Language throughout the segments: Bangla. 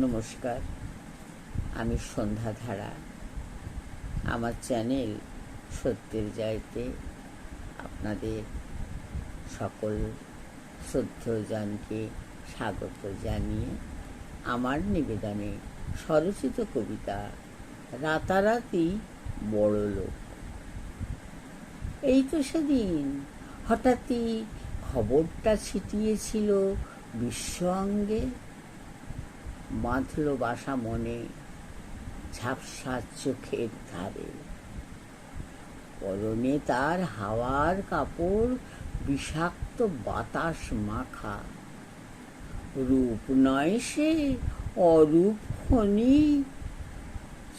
নমস্কার, আমি সন্ধ্যা ধারা। আমার চ্যানেল সত্যের জয়তে আপনাদের সকল শ্রদ্ধেয়জনকে স্বাগত জানিয়ে আমার নিবেদনে স্বরচিত কবিতা রাতারাতি বড়লোক। এই তো সেদিন হঠাৎই খবরটা ছিটিয়েছিল বিশ্ব অঙ্গে, বাঁধল বাসা মনে ঝাপসা চোখের ধারে। পরনে তার হাওয়ার কাপড় বিষাক্ত বাতাস মাখা, রূপ নয় সে অরূপ খনি,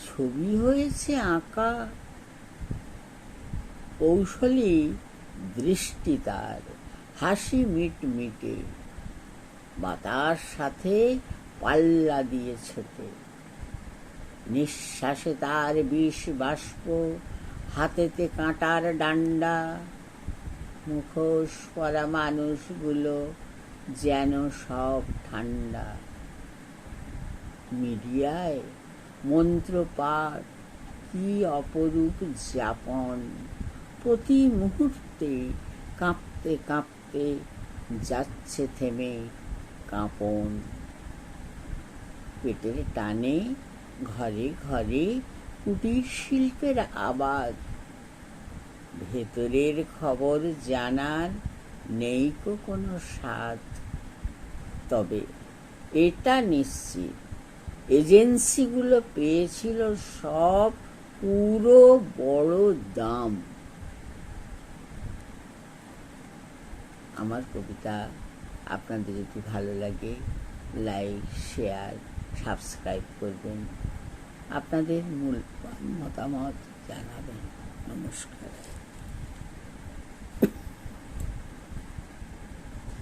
ছবি হয়েছে আঁকা। কৌশলী দৃষ্টি তার, হাসি মিটমিটে, বাতাস সাথে পাল্লা দিয়ে ছোটে। নিঃশ্বাসে তার বিষ বাষ্প, হাতেতে কাঁটার ডান্ডা। মুখোশ পরা মানুষগুলো যেন সব ঠান্ডা। মিডিয়ায় মন্ত্রপাঠ, কি অপরূপ যাপন, প্রতি মুহূর্তে কাঁপতে কাঁপতে যাচ্ছে থেমে কাঁপন। পেটের টানে ঘরে ঘরে কুটির শিল্পের আবাদ, ভেতরের খবর জানার নেই কোনো স্বাদ। তবে এটা নিশ্চিত, এজেন্সিগুলো পেয়েছিল সব পুরো বড় দাম। আমার কবিতা আপনাদের যদি ভালো লাগে, লাইক, শেয়ার, সাবস্ক্রাইব করবেন, আপনাদের মতামত জানাবেন। নমস্কার।